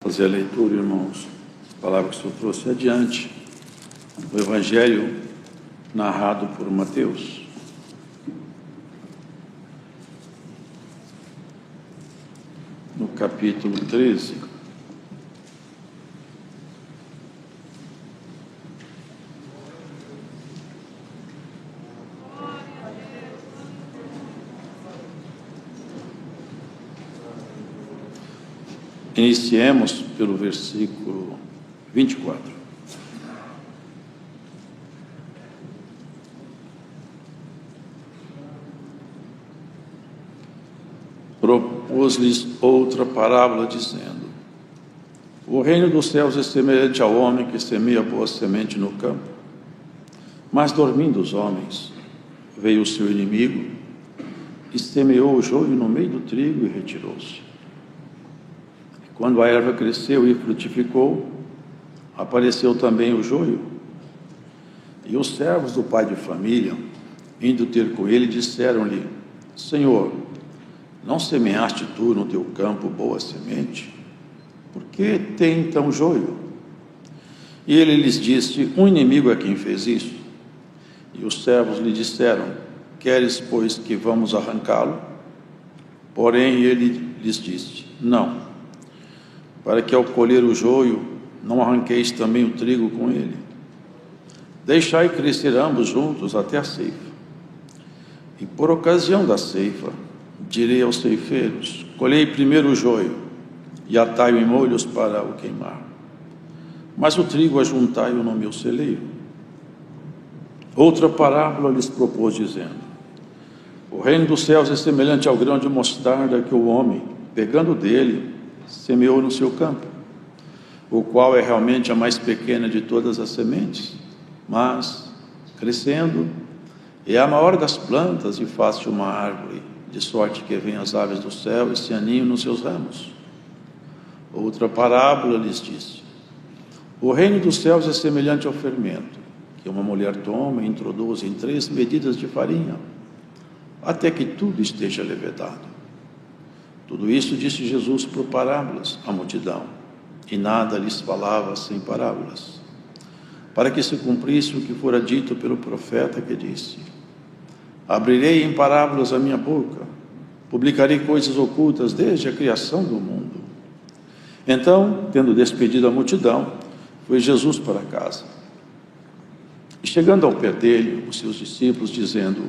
Fazer a leitura, irmãos, a palavra que o Senhor trouxe adiante, o Evangelho narrado por Mateus. No capítulo 13. Iniciemos pelo versículo 24. Propôs-lhes outra parábola, dizendo: o reino dos céus é semelhante ao homem que semeia boa semente no campo. Mas, dormindo os homens, veio o seu inimigo e semeou o joio no meio do trigo e retirou-se. Quando a erva cresceu e frutificou, apareceu também o joio. E os servos do pai de família, indo ter com ele, disseram-lhe: Senhor, não semeaste tu no teu campo boa semente? Por que tem então joio? E ele lhes disse: um inimigo é quem fez isso. E os servos lhe disseram: queres, pois, que vamos arrancá-lo? Porém ele lhes disse: não, para que ao colher o joio, não arranqueis também o trigo com ele. Deixai crescer ambos juntos até a ceifa. E por ocasião da ceifa, direi aos ceifeiros: colhei primeiro o joio, e atai-o em molhos para o queimar. Mas o trigo ajuntai-o no meu celeiro. Outra parábola lhes propôs, dizendo: o reino dos céus é semelhante ao grão de mostarda que o homem, pegando dele, semeou no seu campo, o qual é realmente a mais pequena de todas as sementes, mas, crescendo, é a maior das plantas e faz-se uma árvore, de sorte que vêm as aves do céu e se aninham nos seus ramos. Outra parábola lhes disse: o reino dos céus é semelhante ao fermento, que uma mulher toma e introduz em 3 medidas de farinha, até que tudo esteja levedado. Tudo isso disse Jesus por parábolas à multidão, e nada lhes falava sem parábolas, para que se cumprisse o que fora dito pelo profeta, que disse: abrirei em parábolas a minha boca, publicarei coisas ocultas desde a criação do mundo. Então, tendo despedido a multidão, foi Jesus para casa. E chegando ao pé dele, os seus discípulos dizendo: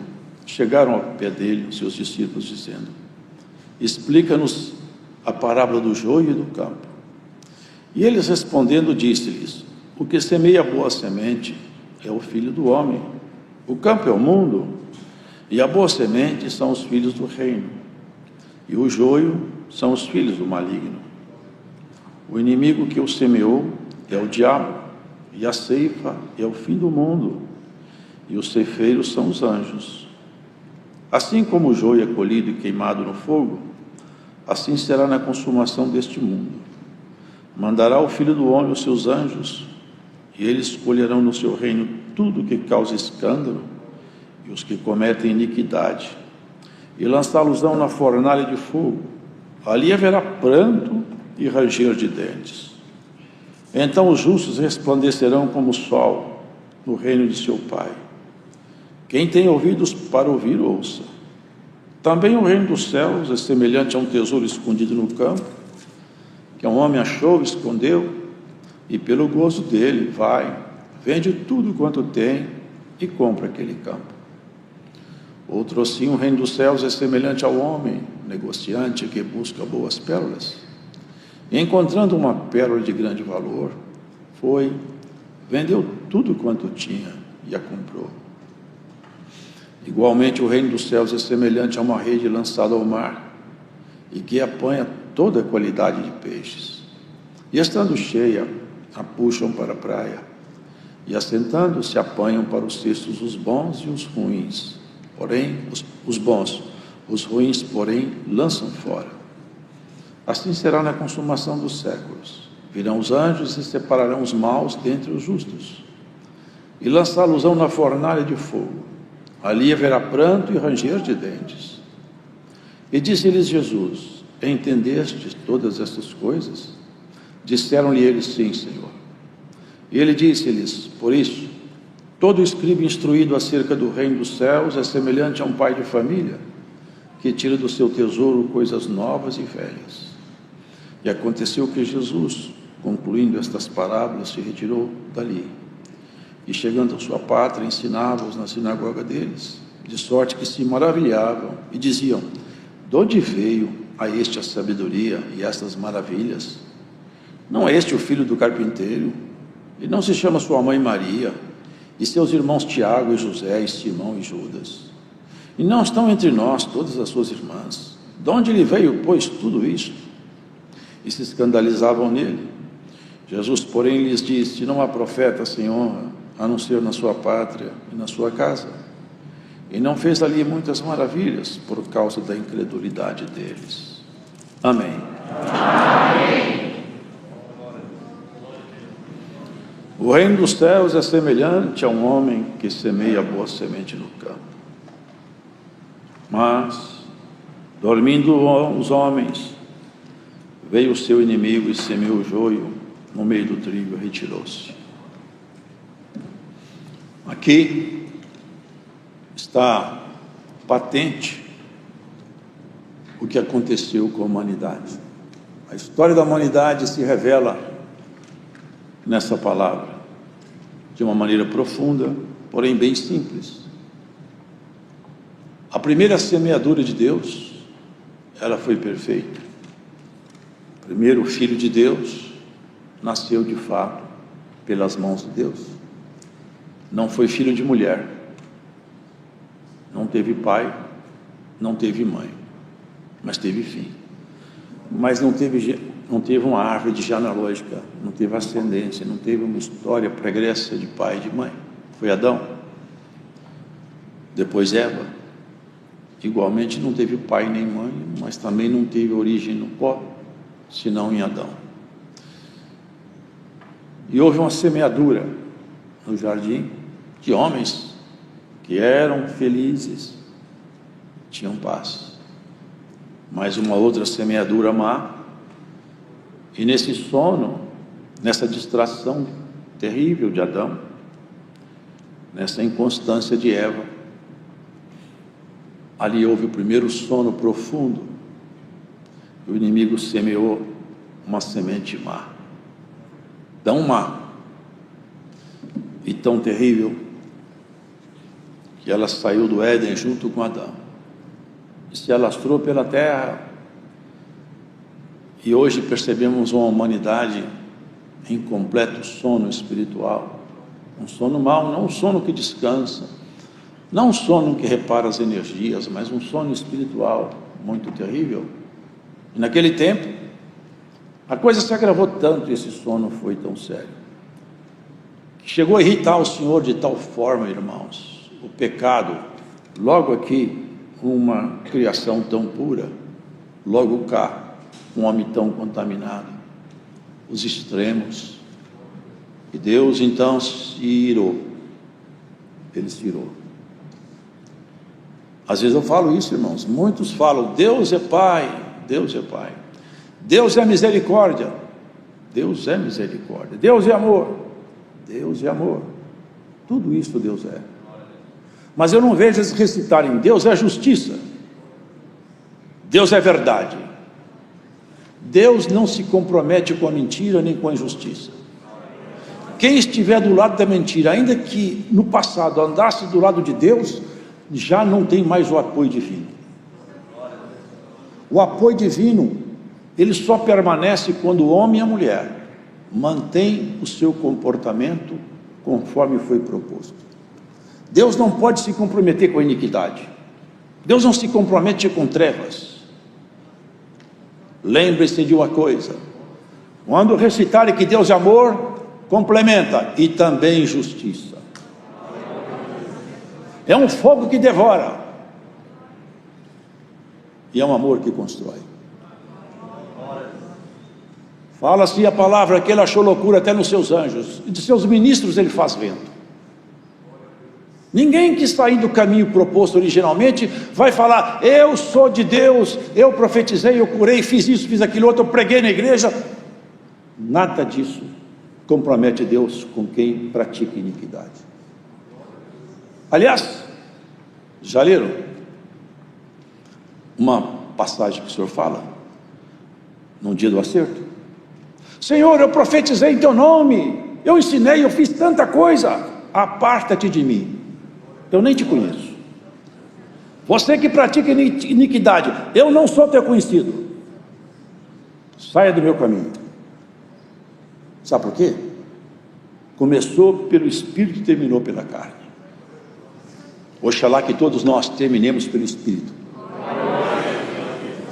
explica-nos a parábola do joio e do campo. E eles respondendo, disse-lhes: o que semeia a boa semente é o filho do homem. O campo é o mundo, e a boa semente são os filhos do reino, e o joio são os filhos do maligno. O inimigo que o semeou é o diabo, e a ceifa é o fim do mundo, e os ceifeiros são os anjos. Assim como o joio é colhido e queimado no fogo, assim será na consumação deste mundo. Mandará o Filho do Homem os seus anjos, e eles escolherão no seu reino tudo que causa escândalo e os que cometem iniquidade, e lançá-los-ão na fornalha de fogo. Ali haverá pranto e ranger de dentes. Então os justos resplandecerão como o sol no reino de seu Pai. Quem tem ouvidos para ouvir, ouça. Também o reino dos céus é semelhante a um tesouro escondido no campo, que um homem achou e escondeu, e pelo gozo dele vai, vende tudo quanto tem e compra aquele campo. Outro assim, o reino dos céus é semelhante ao homem negociante que busca boas pérolas. E encontrando uma pérola de grande valor, foi, vendeu tudo quanto tinha e a comprou. Igualmente, o reino dos céus é semelhante a uma rede lançada ao mar, e que apanha toda a qualidade de peixes. E estando cheia, a puxam para a praia, e assentando-se, apanham para os cestos os bons e os ruins. Porém, os bons, os ruins, porém, lançam fora. Assim será na consumação dos séculos. Virão os anjos e separarão os maus dentre os justos, e lançá-los-ão na fornalha de fogo. Ali haverá pranto e ranger de dentes. E disse-lhes Jesus: entendestes todas estas coisas? Disseram-lhe eles: sim, Senhor. E ele disse-lhes: por isso, todo escriba instruído acerca do reino dos céus é semelhante a um pai de família, que tira do seu tesouro coisas novas e velhas. E aconteceu que Jesus, concluindo estas parábolas, se retirou dali, e chegando à sua pátria, ensinava-os na sinagoga deles, de sorte que se maravilhavam e diziam: de onde veio a este a sabedoria e estas maravilhas? Não é este o filho do carpinteiro? E não se chama sua mãe Maria, e seus irmãos Tiago e José, e Simão e Judas? E não estão entre nós todas as suas irmãs? De onde lhe veio, pois, tudo isto? E se escandalizavam nele. Jesus, porém, lhes disse: não há profeta sem honra, a não ser na sua pátria e na sua casa. E não fez ali muitas maravilhas por causa da incredulidade deles. Amém. Amém. O reino dos céus é semelhante a um homem que semeia boa semente no campo. Mas, dormindo os homens, veio o seu inimigo e semeou o joio no meio do trigo e retirou-se. Aqui está patente o que aconteceu com a humanidade. A história da humanidade se revela nessa palavra, de uma maneira profunda, porém bem simples. A primeira semeadura de Deus, ela foi perfeita. Primeiro, o Filho de Deus nasceu de fato pelas mãos de Deus. Não foi filho de mulher, não teve pai, não teve mãe, mas teve filho. Mas não teve uma árvore de genealógica, não teve ascendência, não teve uma história pregressa de pai e de mãe. Foi Adão, depois Eva. Igualmente não teve pai nem mãe, mas também não teve origem no pó, senão em Adão. E houve uma semeadura no jardim de homens que eram felizes, tinham paz. Mas uma outra semeadura má, e nesse sono, nessa distração terrível de Adão, nessa inconstância de Eva, ali houve o primeiro sono profundo. O inimigo semeou uma semente má, tão má e tão terrível, que ela saiu do Éden junto com Adão e se alastrou pela terra. E hoje percebemos uma humanidade em completo sono espiritual, um sono mau, não um sono que descansa, não um sono que repara as energias, mas um sono espiritual muito terrível. E naquele tempo a coisa se agravou tanto, e esse sono foi tão sério, que chegou a irritar o Senhor de tal forma, irmãos, o pecado, logo aqui, uma criação tão pura, logo cá, um homem tão contaminado, os extremos, e Deus então se irou. Ele se irou. Às vezes eu falo isso, irmãos, muitos falam: Deus é Pai, Deus é Pai, Deus é misericórdia, Deus é misericórdia, Deus é amor, Deus é amor, tudo isso Deus é. Mas eu não vejo eles recitarem: Deus é justiça, Deus é verdade. Deus não se compromete com a mentira nem com a injustiça. Quem estiver do lado da mentira, ainda que no passado andasse do lado de Deus, já não tem mais o apoio divino. O apoio divino, ele só permanece quando o homem e a mulher mantêm o seu comportamento conforme foi proposto. Deus não pode se comprometer com a iniquidade. Deus não se compromete com trevas. Lembre-se de uma coisa: quando recitarem que Deus é amor, complementa: e também justiça. É um fogo que devora, e é um amor que constrói. Fala-se a palavra que ele achou loucura até nos seus anjos, e de seus ministros ele faz vento. Ninguém que sair do caminho proposto originalmente vai falar: eu sou de Deus, eu profetizei, eu curei, fiz isso, fiz aquilo outro, eu preguei na igreja. Nada disso compromete Deus com quem pratica iniquidade. Aliás, já leram uma passagem que o Senhor fala, num dia do acerto? Senhor, eu profetizei em teu nome, eu ensinei, eu fiz tanta coisa, aparta-te de mim, eu nem te conheço. Você que pratica iniquidade, eu não sou teu conhecido, saia do meu caminho. Sabe por quê? Começou pelo Espírito e terminou pela carne. Oxalá que todos nós terminemos pelo Espírito.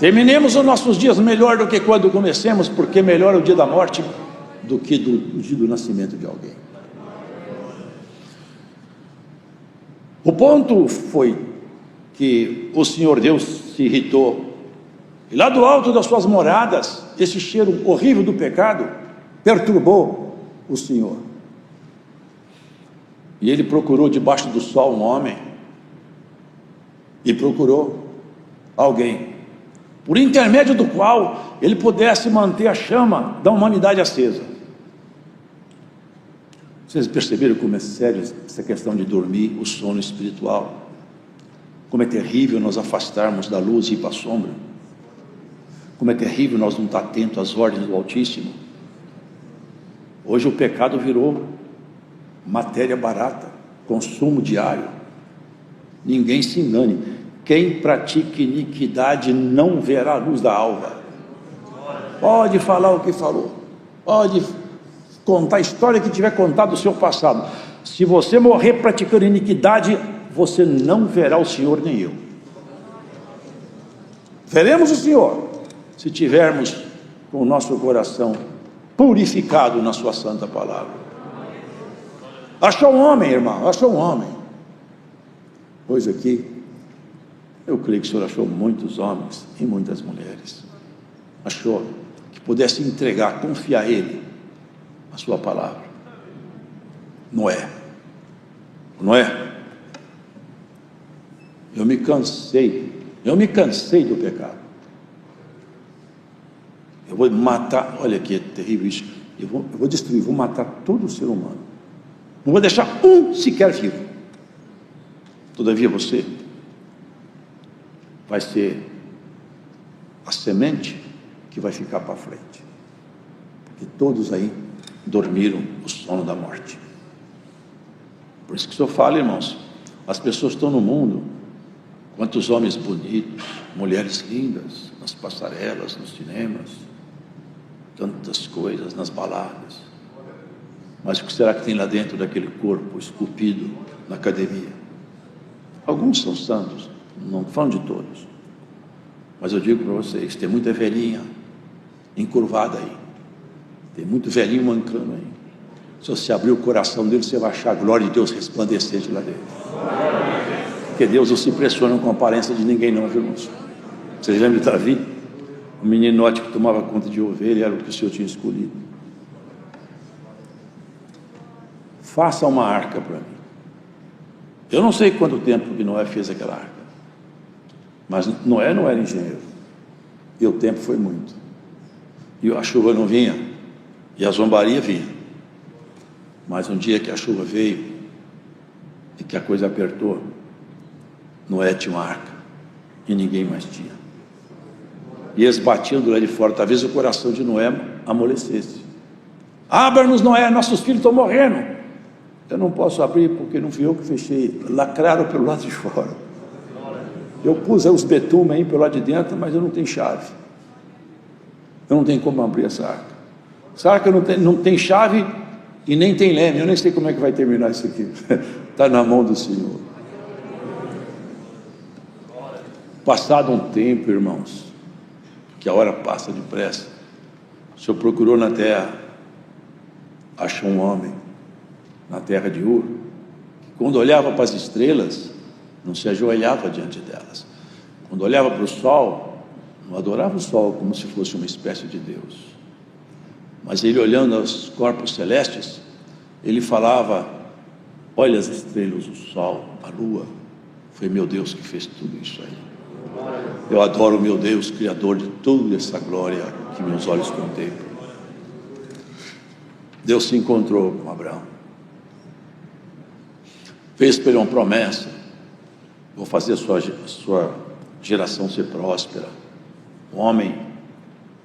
Terminemos os nossos dias melhor do que quando comecemos, porque melhor é o dia da morte do que o dia do nascimento de alguém. O ponto foi que o Senhor Deus se irritou, e lá do alto das suas moradas, esse cheiro horrível do pecado perturbou o Senhor, e ele procurou debaixo do sol um homem, e procurou alguém por intermédio do qual ele pudesse manter a chama da humanidade acesa. Vocês perceberam como é sério essa questão de dormir, o sono espiritual? Como é terrível nós afastarmos da luz e ir para a sombra. Como é terrível nós não estar atentos às ordens do Altíssimo. Hoje o pecado virou matéria barata, consumo diário. Ninguém se engane, quem pratica iniquidade não verá a luz da alva. Pode falar o que falou, pode contar a história que tiver contado do seu passado, se você morrer praticando iniquidade, você não verá o Senhor nem eu. Veremos o Senhor se tivermos com o nosso coração purificado na sua santa palavra. Achou um homem, irmão, achou um homem. Hoje aqui, eu creio que o Senhor achou muitos homens e muitas mulheres. Achou que pudesse entregar, confiar a Ele a sua palavra. Noé, eu me cansei do pecado. Eu vou matar, olha que é terrível isso, eu vou destruir, vou matar todo o ser humano, não vou deixar um sequer vivo. Todavia você vai ser a semente que vai ficar para frente, porque todos aí dormiram o sono da morte. Por isso que o Senhor fala, irmãos, as pessoas estão no mundo, quantos homens bonitos, mulheres lindas, nas passarelas, nos cinemas, tantas coisas, nas baladas, mas o que será que tem lá dentro daquele corpo esculpido na academia? Alguns são santos, não falo de todos, mas eu digo para vocês, tem muita velhinha encurvada aí, tem muito velhinho mancando aí. Se você abrir o coração dele, você vai achar a glória de Deus resplandecente lá dentro, porque Deus não se impressiona com a aparência de ninguém não, viu, irmãos? Vocês lembram de Davi? O meninote que tomava conta de ovelha, era o que o Senhor tinha escolhido. Faça uma arca para mim. Eu não sei quanto tempo que Noé fez aquela arca, mas Noé não era engenheiro, e o tempo foi muito, e a chuva não vinha, e a zombaria vinha, mas um dia que a chuva veio, e que a coisa apertou, Noé tinha uma arca, e ninguém mais tinha, e eles batiam do lado de fora. Talvez o coração de Noé amolecesse. Abra-nos, Noé, nossos filhos estão morrendo. Eu não posso abrir porque não fui eu que fechei, lacraram pelo lado de fora. Eu pus os betumes aí pelo lado de dentro, mas eu não tenho chave. Eu não tenho como abrir essa arca. Essa arca não tem chave e nem tem leme. Eu nem sei como é que vai terminar isso aqui. Está na mão do Senhor. Passado um tempo, irmãos, que a hora passa depressa, o Senhor procurou na terra, achou um homem na terra de Ur, que quando olhava para as estrelas, não se ajoelhava diante delas. Quando olhava para o sol, não adorava o sol como se fosse uma espécie de Deus. Mas ele, olhando aos corpos celestes, ele falava: olha as estrelas, o sol, a lua, foi meu Deus que fez tudo isso aí. Eu adoro o meu Deus, Criador de toda essa glória que meus olhos contemplam. Deus se encontrou com Abraão, fez para ele uma promessa: vou fazer a sua geração ser próspera. Um homem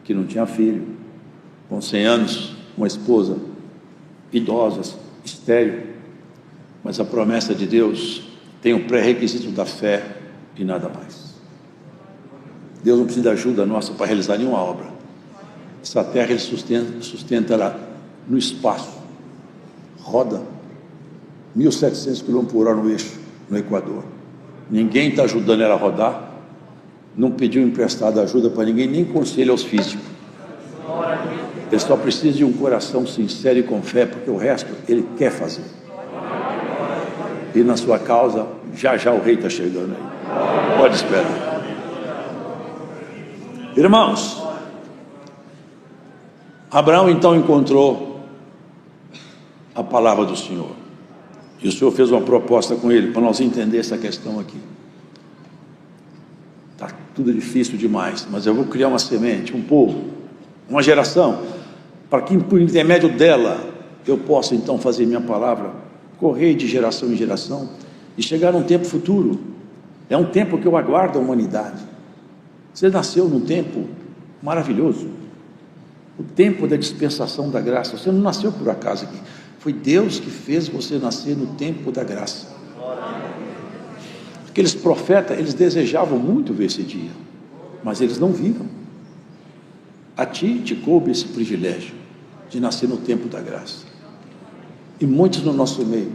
que não tinha filho, com 100 anos, uma esposa idosa, estéril, mas a promessa de Deus tem o pré-requisito da fé e nada mais. Deus não precisa de ajuda nossa para realizar nenhuma obra. Essa terra Ele sustenta ela no espaço, roda 1.700 km/h no eixo, no Equador. Ninguém está ajudando ela a rodar, não pediu emprestado ajuda para ninguém, nem conselho aos físicos. Ele só precisa de um coração sincero e com fé, porque o resto Ele quer fazer. E na sua causa, já o rei está chegando aí. Pode esperar. Irmãos, Abraão então encontrou a palavra do Senhor. E o Senhor fez uma proposta com ele, para nós entender essa questão aqui. Está tudo difícil demais, mas eu vou criar uma semente, um povo, uma geração, para que por intermédio dela, eu possa então fazer minha palavra correr de geração em geração, e chegar num tempo futuro. É um tempo que eu aguardo a humanidade. Você nasceu num tempo maravilhoso, o tempo da dispensação da graça. Você não nasceu por acaso aqui, foi Deus que fez você nascer no tempo da graça. Aqueles profetas, eles desejavam muito ver esse dia, mas eles não viram. A ti te coube esse privilégio de nascer no tempo da graça. E muitos no nosso meio,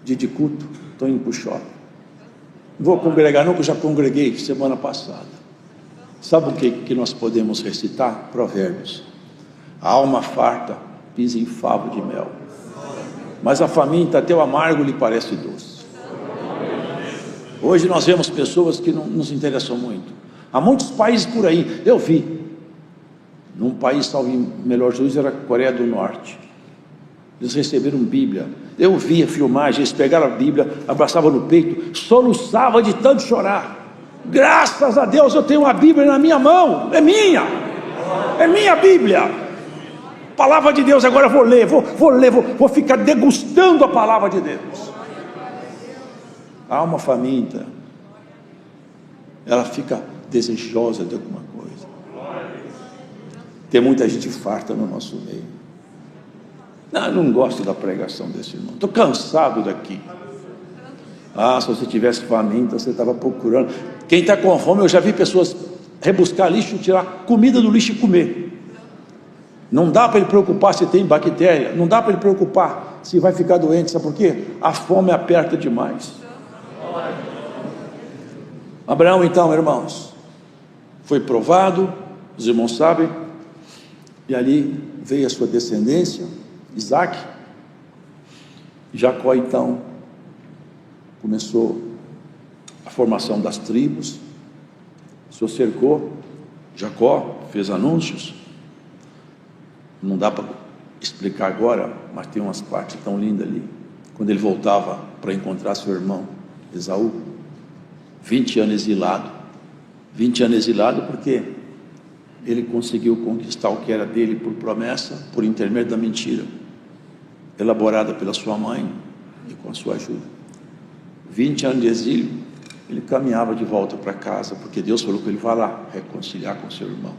dia de culto, estão indo para o shopping. Não vou congregar não, que eu já congreguei semana passada. Sabe o que nós podemos recitar? Provérbios. A alma farta pisa em favo de mel, mas a faminta até o amargo lhe parece doce. Hoje nós vemos pessoas que não nos interessam muito. Há muitos países por aí, eu vi, num país, salvo em melhor juízo, era a Coreia do Norte. Eles receberam Bíblia. Eu via filmagem, eles pegaram a Bíblia, abraçavam no peito, soluçavam de tanto chorar. Graças a Deus eu tenho uma Bíblia na minha mão, é minha Bíblia. Palavra de Deus, agora eu vou ler, vou ficar degustando a palavra de Deus. A alma faminta, ela fica desejosa de alguma coisa. Tem muita gente farta no nosso meio. Não, eu não gosto da pregação desse irmão, estou cansado daqui. Se você tivesse faminta, você estava procurando. Quem está com fome, eu já vi pessoas rebuscar lixo, tirar comida do lixo e comer. Não dá para ele preocupar se tem bactéria, não dá para ele preocupar se vai ficar doente, sabe por quê? A fome aperta demais. Abraão então, irmãos, foi provado, os irmãos sabem, e ali veio a sua descendência, Isaac. Jacó então começou a formação das tribos, o Senhor cercou, Jacó fez anúncios, não dá para explicar agora, mas tem umas partes tão lindas ali, quando ele voltava para encontrar seu irmão Esaú, 20 anos exilado porque ele conseguiu conquistar o que era dele por promessa, por intermédio da mentira, elaborada pela sua mãe e com a sua ajuda. 20 anos de exílio, ele caminhava de volta para casa, porque Deus falou com ele: vai lá reconciliar com seu irmão,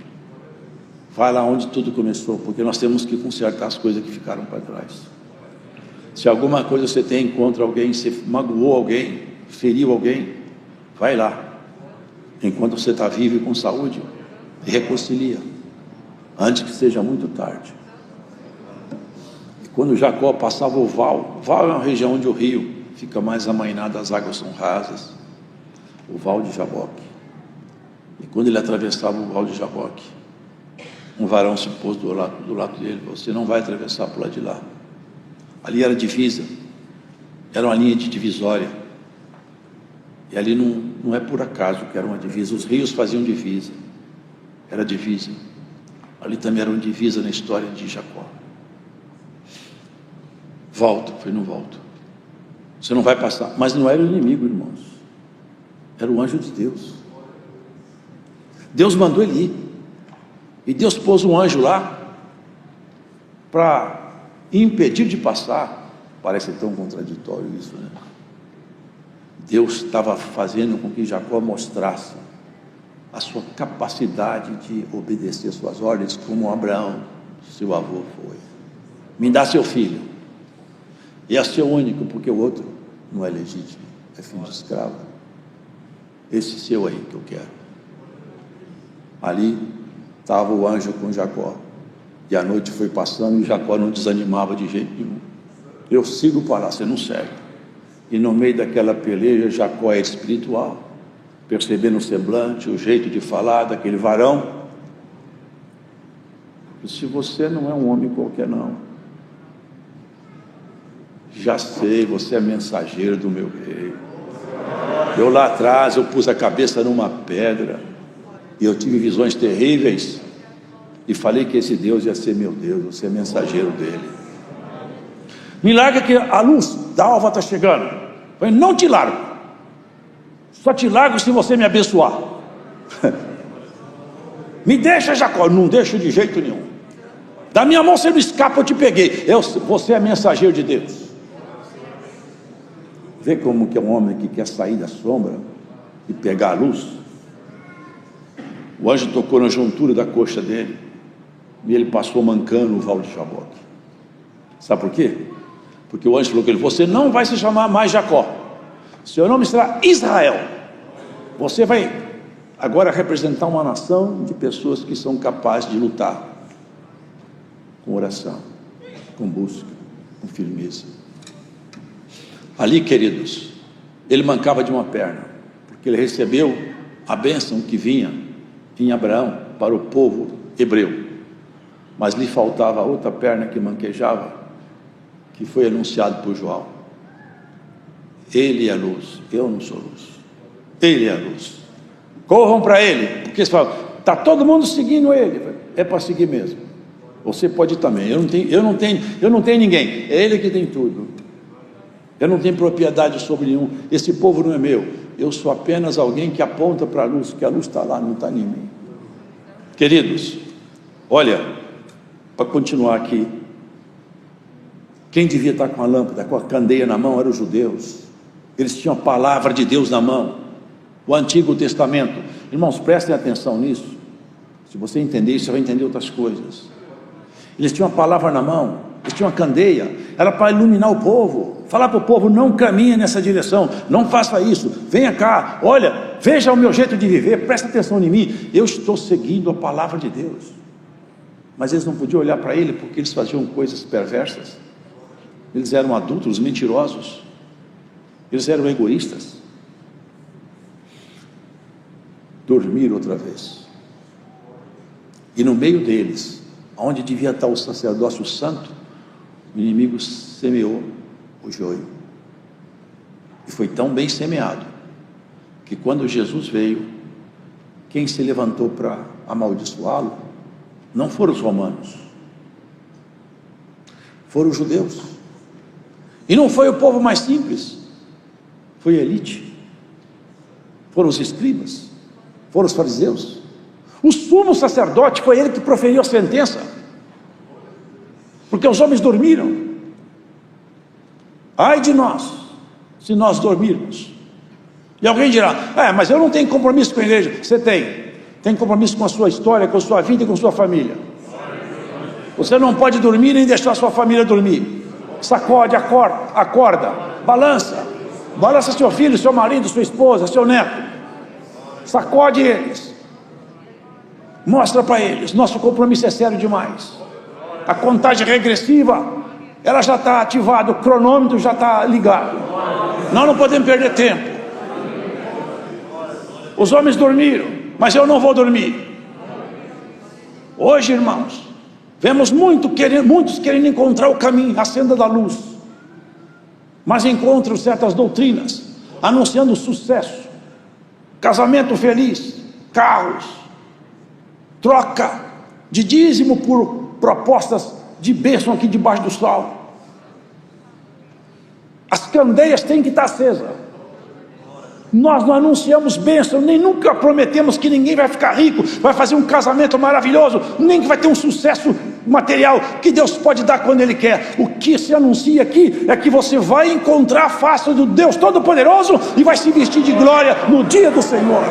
vai lá onde tudo começou, porque nós temos que consertar as coisas que ficaram para trás. Se alguma coisa você tem contra alguém, você magoou alguém, feriu alguém, vai lá, enquanto você está vivo e com saúde, e reconcilia, antes que seja muito tarde. E quando Jacó passava o Val é uma região onde o rio fica mais amainado, as águas são rasas, o Val de Jaboque. E quando ele atravessava o Val de Jaboque, um varão se pôs do lado dele: você não vai atravessar para o lado de lá. Ali era divisa, era uma linha de divisória, e ali não é por acaso que era uma divisa. Os rios faziam divisa, era divisa. Ali também era uma divisa na história de Jacó. Não volto, você não vai passar. Mas não era o inimigo, irmãos, era o anjo de Deus. Deus mandou ele ir, e Deus pôs um anjo lá para e impedir de passar. Parece tão contraditório isso, né? Deus estava fazendo com que Jacó mostrasse a sua capacidade de obedecer suas ordens, como Abraão, seu avô, foi. Me dá seu filho, e é seu único, porque o outro não é legítimo, é filho de escravo. Esse seu aí que eu quero. Ali estava o anjo com Jacó, e a noite foi passando e Jacó não desanimava de jeito nenhum. Eu sigo para lá, você não segue. E no meio daquela peleja, Jacó é espiritual, percebendo o semblante, o jeito de falar daquele varão. Se você não é um homem qualquer, não. Já sei, você é mensageiro do meu rei. Eu lá atrás, eu pus a cabeça numa pedra, e eu tive visões terríveis, e falei que esse Deus ia ser meu Deus, você é mensageiro dele. Me larga que a luz da alva está chegando. Eu falei, não te largo, só te largo se você me abençoar. Me deixa, Jacó. Não deixo de jeito nenhum. Da minha mão você não escapa, eu te peguei. Você é mensageiro de Deus. Vê como que é um homem que quer sair da sombra e pegar a luz. O anjo tocou na juntura da coxa dele, e ele passou mancando o val de Jaboque. Sabe por quê? Porque o anjo falou com ele, você não vai se chamar mais Jacó, seu nome será Israel. Você vai agora representar uma nação de pessoas que são capazes de lutar com oração, com busca, com firmeza. Ali, queridos, ele mancava de uma perna, porque ele recebeu a bênção que vinha em Abraão para o povo hebreu, mas lhe faltava a outra perna que manquejava, que foi anunciado por João. Ele é a luz, eu não sou luz. Ele é a luz. Corram para ele, porque eles falam, está todo mundo seguindo ele. É para seguir mesmo. Você pode também. Eu não tenho ninguém. É ele que tem tudo. Eu não tenho propriedade sobre nenhum. Esse povo não é meu. Eu sou apenas alguém que aponta para a luz, que a luz está lá, não está em mim. Queridos, olha, para continuar aqui, quem devia estar com a lâmpada, com a candeia na mão, eram os judeus. Eles tinham a palavra de Deus na mão, o Antigo Testamento. Irmãos, prestem atenção nisso. Se você entender isso, você vai entender outras coisas. Eles tinham a palavra na mão, eles tinham a candeia, era para iluminar o povo, falar para o povo, não caminhe nessa direção, não faça isso, venha cá, olha, veja o meu jeito de viver, presta atenção em mim, eu estou seguindo a palavra de Deus. Mas eles não podiam olhar para ele, porque eles faziam coisas perversas. Eles eram adúlteros, mentirosos, eles eram egoístas. Dormiram outra vez, e no meio deles, onde devia estar o sacerdócio santo, o inimigo semeou o joio, e foi tão bem semeado, que quando Jesus veio, quem se levantou para amaldiçoá-lo, não foram os romanos, foram os judeus, e não foi o povo mais simples, foi a elite, foram os escribas, foram os fariseus. O sumo sacerdote foi ele que proferiu a sentença, porque os homens dormiram. Ai de nós, se nós dormirmos. E alguém dirá, mas eu não tenho compromisso com a igreja. Você tem compromisso com a sua história, com a sua vida e com a sua família. Você não pode dormir nem deixar a sua família dormir. Sacode, acorda, balança seu filho, seu marido, sua esposa, seu neto. Sacode eles, mostra para eles, nosso compromisso é sério demais. A contagem regressiva, ela já está ativada, o cronômetro já está ligado. Nós não podemos perder tempo. Os homens dormiram, mas eu não vou dormir. Hoje, irmãos, vemos muitos querendo encontrar o caminho, a senda da luz, mas encontram certas doutrinas anunciando sucesso, casamento feliz, carros, troca de dízimo por propostas de bênção aqui debaixo do sol. As candeias têm que estar acesas. Nós não anunciamos bênção, nem nunca prometemos que ninguém vai ficar rico, vai fazer um casamento maravilhoso, nem que vai ter um sucesso material que Deus pode dar quando Ele quer. O que se anuncia aqui é que você vai encontrar a face do Deus Todo-Poderoso e vai se vestir de glória no dia do Senhor.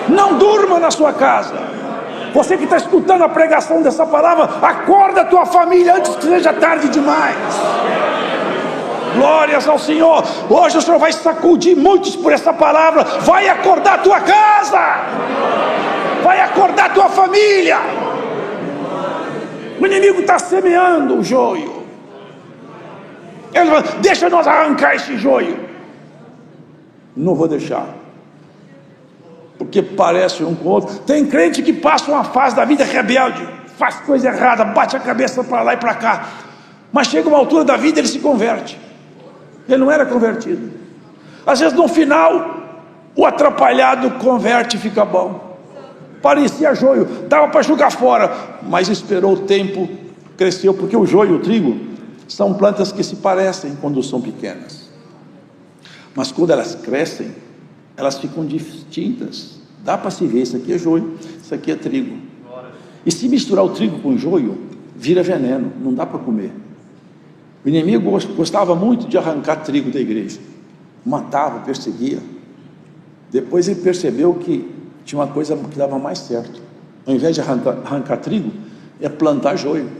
Não durma na sua casa. Você que está escutando a pregação dessa palavra, acorda a tua família antes que seja tarde demais. Glórias ao Senhor. Hoje o Senhor vai sacudir muitos por essa palavra. Vai acordar a tua casa, vai acordar a tua família. O inimigo está semeando o joio. Ele fala: deixa nós arrancar esse joio. Não vou deixar, porque parece um com o outro. Tem crente que passa uma fase da vida rebelde, faz coisa errada, bate a cabeça para lá e para cá, mas chega uma altura da vida, ele se converte. Ele não era convertido. Às vezes no final o atrapalhado converte e fica bom. Parecia joio, dava para jogar fora, mas esperou o tempo, cresceu. Porque o joio e o trigo são plantas que se parecem quando são pequenas, mas quando elas crescem, elas ficam distintas. Dá para se ver, isso aqui é joio, isso aqui é trigo. E se misturar o trigo com o joio, vira veneno, não dá para comer. O inimigo gostava muito de arrancar trigo da igreja, matava, perseguia. Depois ele percebeu que tinha uma coisa que dava mais certo. Ao invés de arrancar trigo, é plantar joio,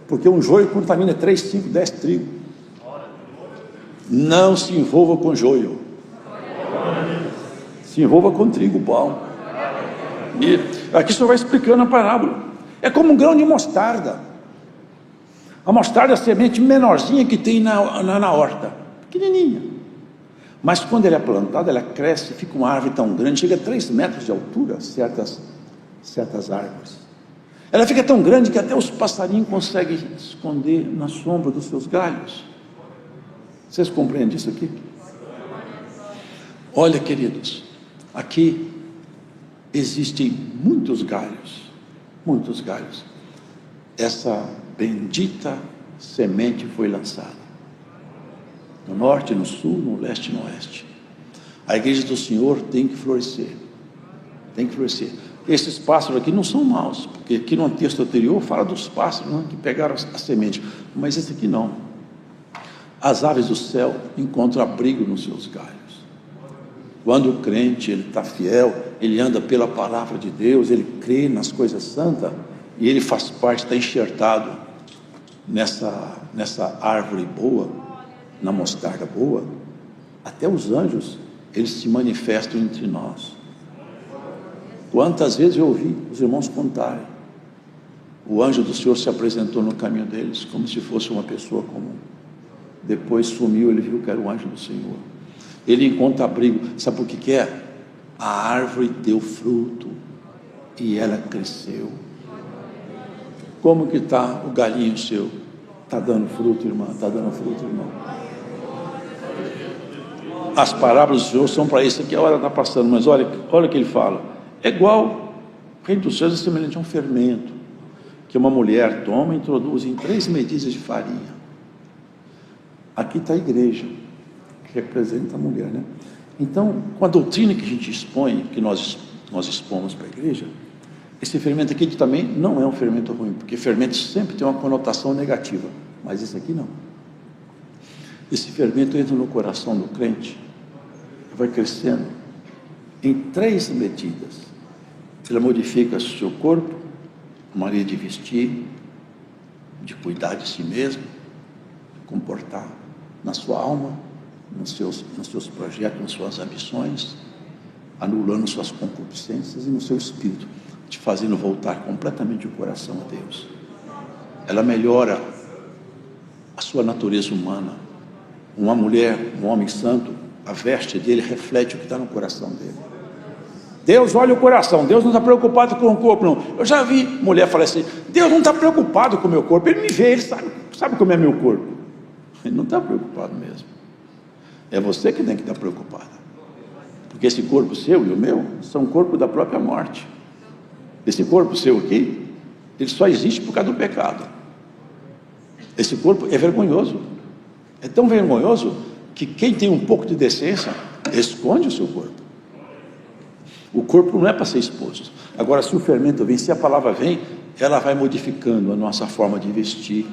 porque um joio contamina 3, 5, 10 trigo. Não se envolva com joio, se envolva com trigo bom. E aqui o Senhor vai explicando a parábola. É como um grão de mostarda. A mostarda é a semente menorzinha que tem na horta, pequenininha, mas quando ela é plantada, ela cresce, fica uma árvore tão grande, chega a 3 metros de altura, certas árvores. Ela fica tão grande que até os passarinhos conseguem esconder na sombra dos seus galhos. Vocês compreendem isso aqui? Olha, queridos, aqui existem muitos galhos, muitos galhos. Essa bendita semente foi lançada no norte, no sul, no leste e no oeste. A igreja do Senhor tem que florescer, tem que florescer. Esses pássaros aqui não são maus, porque aqui no texto anterior fala dos pássaros, né, que pegaram a semente, mas esse aqui não. As aves do céu encontram abrigo nos seus galhos. Quando o crente ele está fiel, ele anda pela palavra de Deus, ele crê nas coisas santas, e ele faz parte, está enxertado nessa árvore boa, na mostarda boa. Até os anjos, eles se manifestam entre nós. Quantas vezes eu ouvi os irmãos contarem, o anjo do Senhor se apresentou no caminho deles, como se fosse uma pessoa comum. Depois sumiu, ele viu que era o anjo do Senhor. Ele encontra abrigo. Sabe por que é? A árvore deu fruto e ela cresceu. Como que está o galinho seu? Está dando fruto, irmã? Está dando fruto, irmão? As parábolas do Senhor são para isso. Aqui a hora está passando, mas olha o que ele fala. É igual, o reino dos céus é semelhante a um fermento, que uma mulher toma e introduz em 3 medidas de farinha. Aqui está a igreja, que representa a mulher, né? Então, com a doutrina que a gente expõe, que nós expomos para a igreja, esse fermento aqui também não é um fermento ruim, porque fermento sempre tem uma conotação negativa, mas esse aqui não. Esse fermento entra no coração do crente, vai crescendo em 3 medidas. Ele modifica o seu corpo, a maneira de vestir, de cuidar de si mesmo, de comportar na sua alma, nos seus projetos, nas suas ambições, anulando suas concupiscências, e no seu espírito, te fazendo voltar completamente o coração a Deus. Ela melhora a sua natureza humana. Uma mulher, um homem santo, a veste dele reflete o que está no coração dele. Deus olha o coração, Deus não está preocupado com o corpo, não. Eu já vi mulher falar assim: Deus não está preocupado com o meu corpo, Ele me vê, Ele sabe como é meu corpo. Ele não está preocupado mesmo. É você que tem que estar preocupado, porque esse corpo seu e o meu são corpo da própria morte. Esse corpo seu aqui, ele só existe por causa do pecado. Esse corpo é vergonhoso, é tão vergonhoso que quem tem um pouco de decência esconde o seu corpo. O corpo não é para ser exposto. Agora, se o fermento vem, se a palavra vem, ela vai modificando a nossa forma de vestir,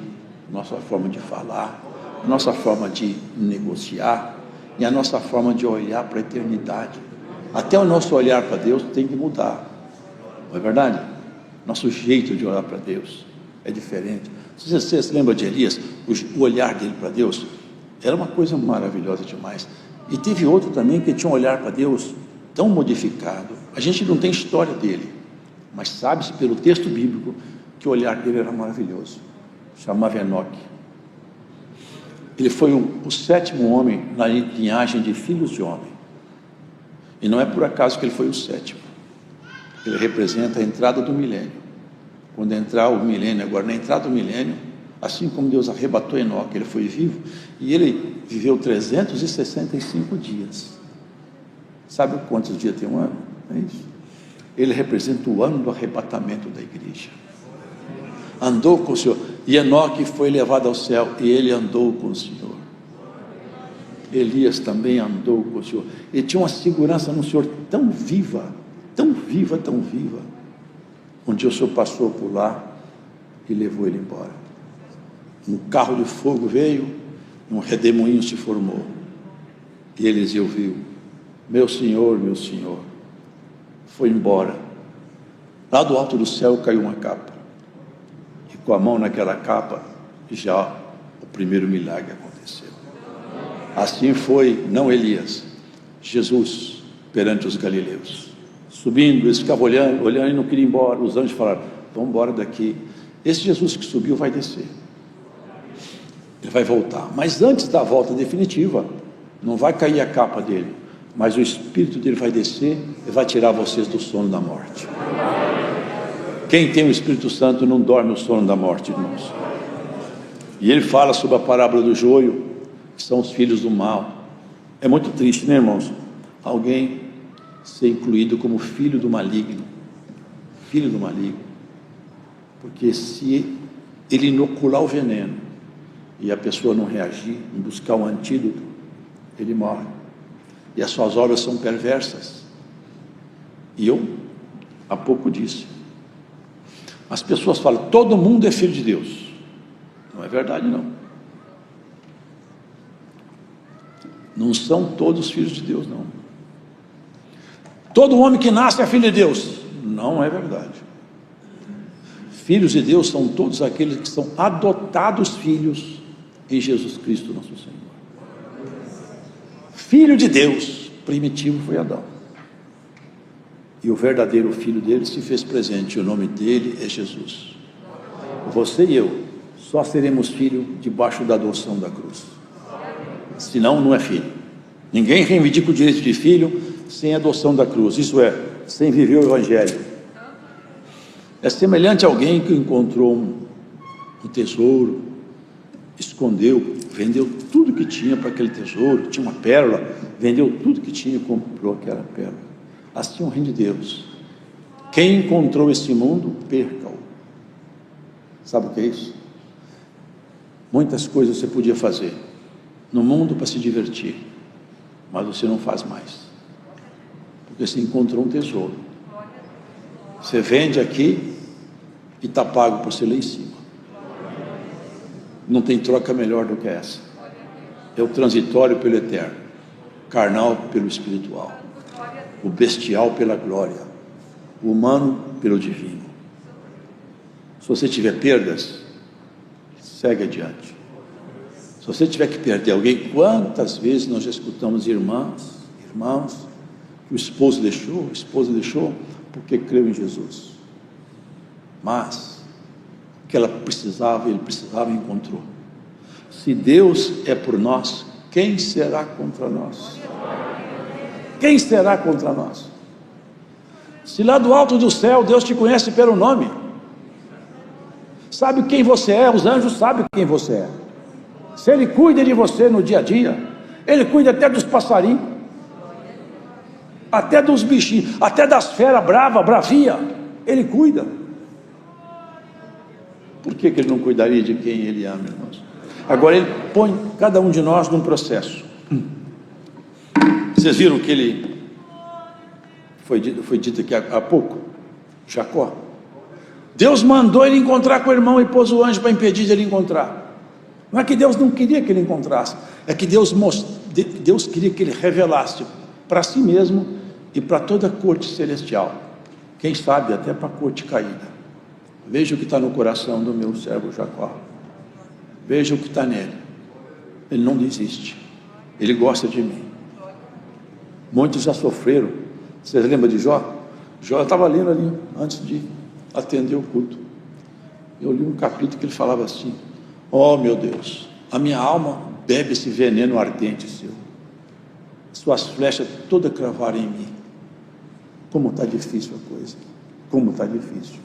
a nossa forma de falar, a nossa forma de negociar e a nossa forma de olhar para a eternidade. Até o nosso olhar para Deus tem que mudar, não é verdade? Nosso jeito de olhar para Deus é diferente. Você se lembra de Elias? O olhar dele para Deus era uma coisa maravilhosa demais. E teve outro também que tinha um olhar para Deus tão modificado. A gente não tem história dele, mas sabe-se pelo texto bíblico que o olhar dele era maravilhoso. Chamava Enoque. Ele foi o sétimo homem na linhagem de filhos de homem. E não é por acaso que ele foi o sétimo. Ele representa a entrada do milênio. Quando entrar o milênio, agora na entrada do milênio, assim como Deus arrebatou Enoque, ele foi vivo e ele viveu 365 dias. Sabe quantos dias tem um ano? É isso. Ele representa o ano do arrebatamento da igreja. Andou com o Senhor. E Enoque foi levado ao céu e ele andou com o Senhor. Elias também andou com o Senhor. Ele tinha uma segurança no Senhor tão viva, tão viva, tão viva. Um dia o Senhor passou por lá e levou ele embora. Um carro de fogo veio, um redemoinho se formou. E Eliseu viu: meu Senhor, foi embora. Lá do alto do céu caiu uma capa. E com a mão naquela capa, já o primeiro milagre aconteceu. Assim foi, não Elias, Jesus perante os galileus. Subindo, eles ficavam olhando e não queriam ir embora. Os anjos falaram: vamos embora daqui. Esse Jesus que subiu vai descer. Ele vai voltar. Mas antes da volta definitiva, não vai cair a capa dele, mas o Espírito dele vai descer e vai tirar vocês do sono da morte. Quem tem o Espírito Santo não dorme o sono da morte, irmãos. E ele fala sobre a parábola do joio, que são os filhos do mal. É muito triste, né, irmãos? Alguém ser incluído como filho do maligno. Filho do maligno. Porque se ele inocular o veneno e a pessoa não reagir, não buscar um antídoto, ele morre. E as suas obras são perversas. E eu há pouco disse, as pessoas falam: todo mundo é filho de Deus. Não é verdade, não. Não são todos filhos de Deus, não. Todo homem que nasce é filho de Deus. Não é verdade. Filhos de Deus são todos aqueles que são adotados filhos em Jesus Cristo nosso Senhor. Filho de Deus primitivo foi Adão, e o verdadeiro filho dele se fez presente, e o nome dele é Jesus. Você e eu só seremos filho debaixo da adoção da cruz, senão não é filho. Ninguém reivindica o direito de filho sem adoção da cruz, isso é, sem viver o evangelho. É semelhante a alguém que encontrou um tesouro, escondeu, vendeu tudo que tinha para aquele tesouro, tinha uma pérola, vendeu tudo que tinha e comprou aquela pérola. Assim é o reino de Deus. Quem encontrou esse mundo, perca-o. Sabe o que é isso? Muitas coisas você podia fazer no mundo para se divertir, mas você não faz mais, porque você encontrou um tesouro. Você vende aqui e está pago por você lá em cima. Não tem troca melhor do que essa. É o transitório pelo eterno, carnal pelo espiritual, o bestial pela glória, o humano pelo divino. Se você tiver perdas, segue adiante. Se você tiver que perder alguém, quantas vezes nós já escutamos irmãos, que o esposo deixou, a esposa deixou, porque creu em Jesus, mas que ela precisava, ele precisava, encontrou. Se Deus é por nós, quem será contra nós? Quem será contra nós? Se lá do alto do céu Deus te conhece pelo nome, sabe quem você é, os anjos sabem quem você é. Se Ele cuida de você no dia a dia, Ele cuida até dos passarinhos, até dos bichinhos, até das feras bravas, bravia, Ele cuida. Por que Ele não cuidaria de quem Ele ama, irmãos? Agora Ele põe cada um de nós num processo. Vocês viram que Ele foi dito aqui há pouco, Jacó. Deus mandou ele encontrar com o irmão e pôs o anjo para impedir de ele encontrar. Não é que Deus não queria que ele encontrasse, é que Deus queria que ele revelasse para si mesmo e para toda a corte celestial, quem sabe até para a corte caída. Veja o que está no coração do meu servo Jacó, veja o que está nele. Ele não desiste, ele gosta de mim. Muitos já sofreram. Vocês lembram de Jó? Jó estava lendo ali antes de atender o culto. Eu li um capítulo que ele falava assim: oh meu Deus, a minha alma bebe esse veneno ardente seu, suas flechas todas cravaram em mim. Como está difícil a coisa, como está difícil.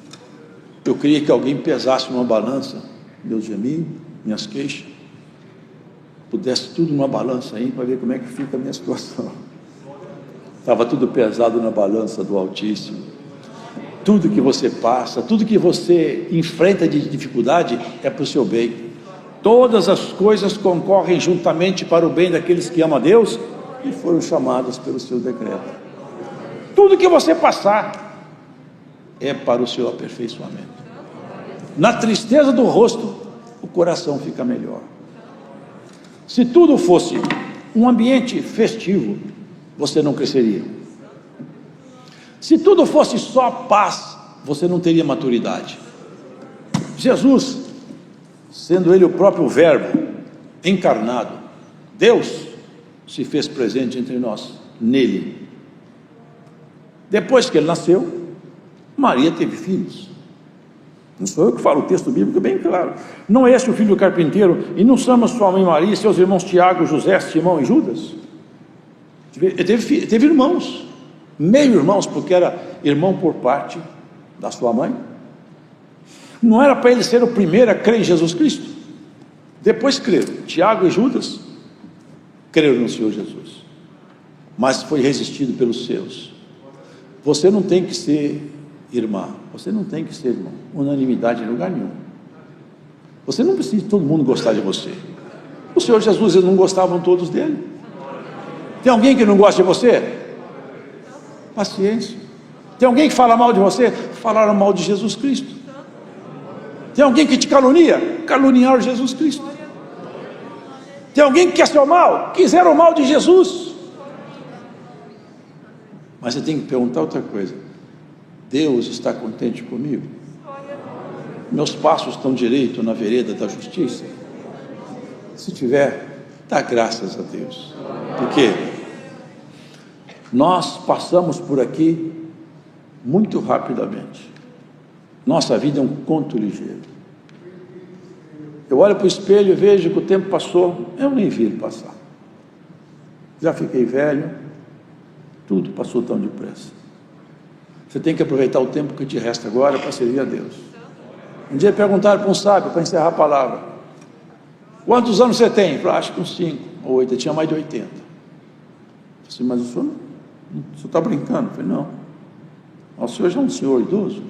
Eu queria que alguém pesasse numa balança meus gemidos, minhas queixas, pudesse tudo numa balança aí para ver como é que fica a minha situação. Estava tudo pesado na balança do Altíssimo. Tudo que você passa, tudo que você enfrenta de dificuldade é para o seu bem. Todas as coisas concorrem juntamente para o bem daqueles que amam a Deus e foram chamados pelo seu decreto. Tudo que você passar é para o seu aperfeiçoamento. Na tristeza do rosto, o coração fica melhor. Se tudo fosse um ambiente festivo, você não cresceria. Se tudo fosse só paz, você não teria maturidade. Jesus, sendo ele o próprio Verbo encarnado, Deus se fez presente entre nós, nele. Depois que ele nasceu, Maria teve filhos. Não sou eu que falo, o texto bíblico é bem claro. Não é esse o filho do carpinteiro? E não somos sua mãe Maria, seus irmãos Tiago, José, Simão e Judas? Ele teve irmãos, meio irmãos, porque era irmão por parte da sua mãe. Não era para ele ser o primeiro a crer em Jesus Cristo? Depois creram, Tiago e Judas creram no Senhor Jesus, mas foi resistido pelos seus. Você não tem que ser irmã, você não tem que ser irmão, unanimidade em lugar nenhum. Você não precisa de todo mundo gostar de você. O Senhor Jesus, eles não gostavam todos dele. Tem alguém que não gosta de você? Paciência. Tem alguém que fala mal de você? Falaram mal de Jesus Cristo. Tem alguém que te calunia? Caluniaram Jesus Cristo. Tem alguém que quer seu mal? Quiseram o mal de Jesus. Mas você tem que perguntar outra coisa: Deus está contente comigo? Meus passos estão direito na vereda da justiça? Se tiver, dá graças a Deus. Porque nós passamos por aqui muito rapidamente. Nossa vida é um conto ligeiro. Eu olho para o espelho e vejo que o tempo passou, eu nem vi ele passar. Já fiquei velho, tudo passou tão depressa. Você tem que aproveitar o tempo que te resta agora para servir a Deus. Um dia perguntaram para um sábio, para encerrar a palavra: quantos anos você tem? Eu falei: acho que uns 5 ou 8, eu tinha mais de 80. Eu falei: mas o senhor está brincando? Eu falei: não, o senhor já é um senhor idoso.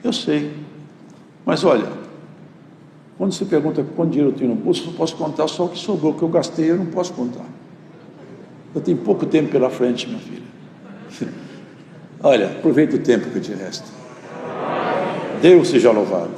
Eu sei, mas olha, quando você pergunta quanto dinheiro eu tenho no bolso, eu posso contar só o que sobrou, o que eu gastei eu não posso contar. Eu tenho pouco tempo pela frente, minha filha. Olha, aproveita o tempo que te resta. Deus seja louvado.